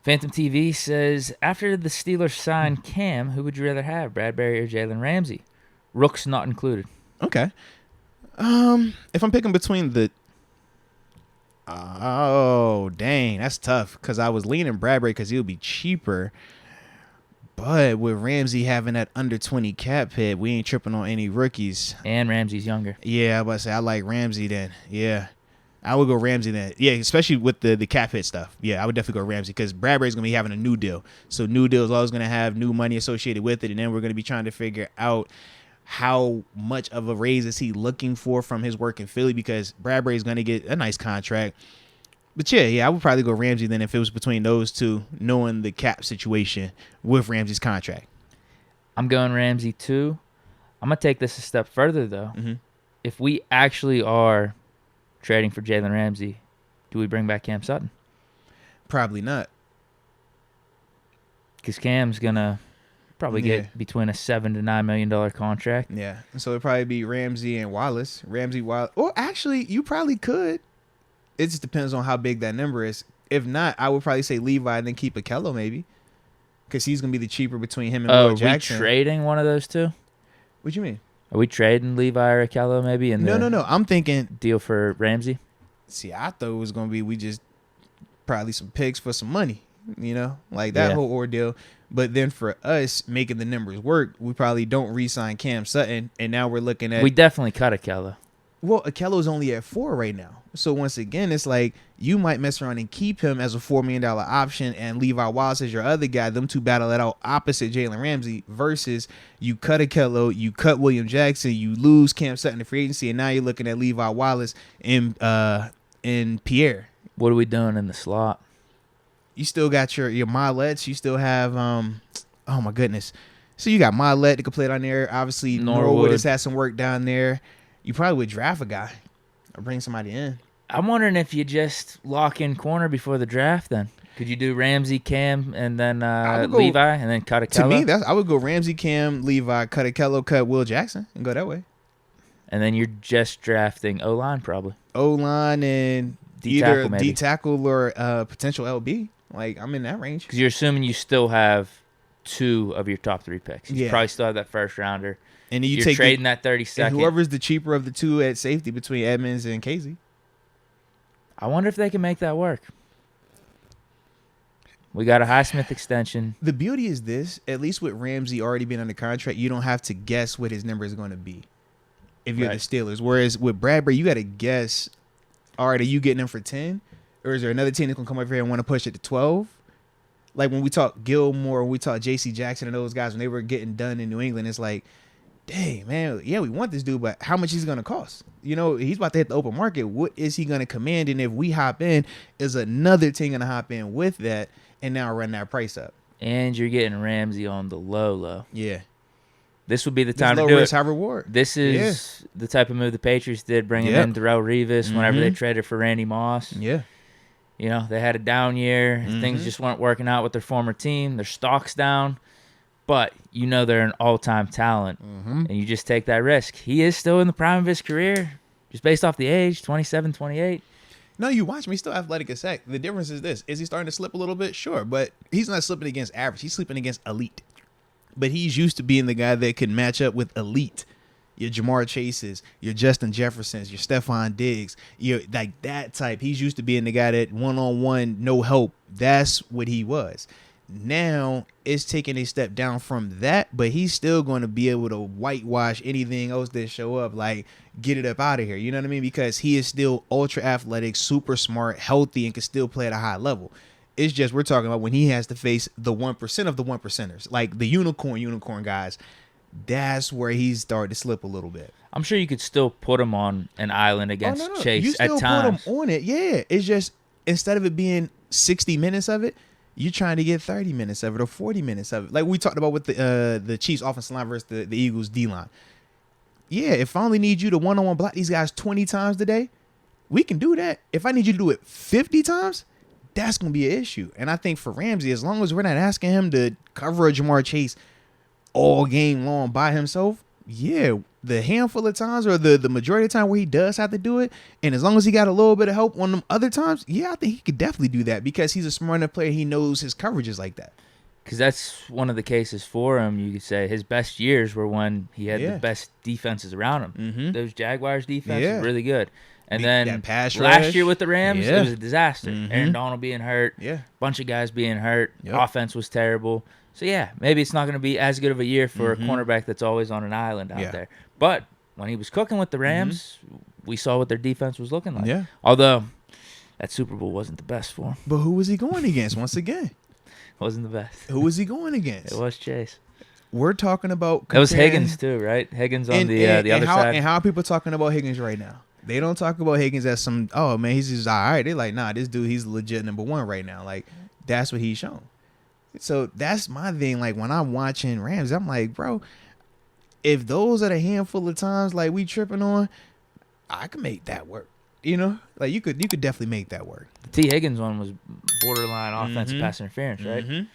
Phantom TV says, after the Steelers sign Cam, who would you rather have, Bradberry or Jalen Ramsey? Rooks not included. Okay. If I'm picking between the... Oh, dang. That's tough because I was leaning Bradberry because he would be cheaper. But with Ramsey having that under 20 cap hit, we ain't tripping on any rookies. And Ramsey's younger. Yeah, I was about to say, I like Ramsey then. Yeah. I would go Ramsey then. Yeah, especially with the cap hit stuff. Yeah, I would definitely go Ramsey because Bradbury's going to be having a new deal. So new deal is always going to have new money associated with it. And then we're going to be trying to figure out how much of a raise is he looking for from his work in Philly because Bradbury's going to get a nice contract. But yeah, I would probably go Ramsey then if it was between those two, knowing the cap situation with Ramsey's contract. I'm going Ramsey too. I'm going to take this a step further, though. Mm-hmm. If we actually are trading for Jalen Ramsey, do we bring back Cam Sutton? Probably not. Because Cam's going to probably get between a $7 to $9 million contract. Yeah. So it'd probably be Ramsey and Wallace. Wallace. Or actually, you probably could. It just depends on how big that number is. If not, I would probably say Levi and then keep Akello maybe. Because he's going to be the cheaper between him and Will Jackson. Are we trading one of those two? What you mean? Are we trading Levi or Akello maybe? No. I'm thinking... Deal for Ramsey? See, I thought it was going to be we just probably some picks for some money. You know? Like that whole ordeal. But then for us, making the numbers work, we probably don't re-sign Cam Sutton. And now we're looking at... We definitely cut Akello. Well, Akello's only at 4 right now. So once again, it's like you might mess around and keep him as a $4 million option and Levi Wallace as your other guy. Them two battle it out opposite Jalen Ramsey versus you cut Akello, you cut William Jackson, you lose Cam Sutton to free agency, and now you're looking at Levi Wallace and Pierre. What are we doing in the slot? You still got your Milettes. You still have oh my goodness. So you got Milette that could play down there. Obviously Norwood has had some work down there. You probably would draft a guy or bring somebody in. I'm wondering if you just lock in corner before the draft then. Could you do Ramsey, Cam, and then Levi, and then cut Akello? To me, I would go Ramsey, Cam, Levi, cut Akello, cut Will Jackson, and go that way. And then you're just drafting O-line probably. O-line and D-tackle, either D-tackle or potential LB. Like, I'm in that range. Because you're assuming you still have 2 of your top 3 picks. You probably still have that first rounder. And then you're trading that 32nd. And whoever's the cheaper of the 2 at safety between Edmonds and Casey. I wonder if they can make that work. We got a Highsmith extension. The beauty is this, at least with Ramsey already being under contract, you don't have to guess what his number is going to be if you're the Steelers. Whereas with Bradberry, you got to guess, all right, are you getting him for 10? Or is there another team that's going to come over here and want to push it to 12? Like when we talk Gilmore, when we talk J.C. Jackson and those guys, when they were getting done in New England, it's like, dang, man, yeah, we want this dude, but how much is he going to cost? You know, he's about to hit the open market. What is he going to command? And if we hop in, is another team going to hop in with that and now run that price up? And you're getting Ramsey on the low. Yeah. This would be the time to do low risk, it. high reward. This is the type of move the Patriots did, bringing in Darrelle Revis whenever they traded for Randy Moss. Yeah. You know, they had a down year. Things just weren't working out with their former team. Their stock's down. But you know they're an all-time talent, and you just take that risk. He is still in the prime of his career, just based off the age, 27, 28. No, you watch him. He's still athletic as heck. The difference is this. Is he starting to slip a little bit? Sure, but he's not slipping against average. He's slipping against elite. But he's used to being the guy that can match up with elite. Your Jamar Chases, your Justin Jeffersons, your Stephon Diggs, you're like that type. He's used to being the guy that one-on-one, no help. That's what he was. Now it's taking a step down from that, but he's still going to be able to whitewash anything else that show up, like get it up out of here. You know what I mean? Because he is still ultra athletic, super smart, healthy, and can still play at a high level. It's just we're talking about when he has to face the 1% of the 1%ers, like the unicorn guys. That's where he's started to slip a little bit. I'm sure you could still put him on an island against Chase you still at times. Put him on it, yeah. It's just instead of it being 60 minutes of it, you're trying to get 30 minutes of it or 40 minutes of it. Like we talked about with the Chiefs offensive line versus the Eagles D-line. Yeah, if I only need you to one-on-one block these guys 20 times today, we can do that. If I need you to do it 50 times, that's going to be an issue. And I think for Ramsey, as long as we're not asking him to cover a Jamar Chase all game long by himself, yeah, the handful of times or the majority of the time where he does have to do it, and as long as he got a little bit of help on them other times, yeah, I think he could definitely do that because he's a smart enough player. He knows his coverages like that. Because that's one of the cases for him. You could say his best years were when he had the best defenses around him. Mm-hmm. Those Jaguars defense was really good. And that then pass last rush. year with the Rams, it was a disaster. Mm-hmm. Aaron Donald being hurt, bunch of guys being hurt, offense was terrible. So, yeah, maybe it's not going to be as good of a year for a cornerback that's always on an island out there. But when he was cooking with the Rams, we saw what their defense was looking like. Yeah. Although that Super Bowl wasn't the best for him. But who was he going against once again? Wasn't the best. Who was he going against? It was Chase. We're talking about It was Higgins too, right? Higgins on the other side. And how are people talking about Higgins right now? They don't talk about Higgins as some, oh man, he's just all right. They're like, nah, this dude, he's legit number one right now. Like, that's what he's shown. So that's my thing. Like when I'm watching Rams, I'm like, bro, if those are the handful of times like we tripping on, I can make that work. You know, like you could definitely make that work. The T. Higgins one was borderline offensive pass interference, right?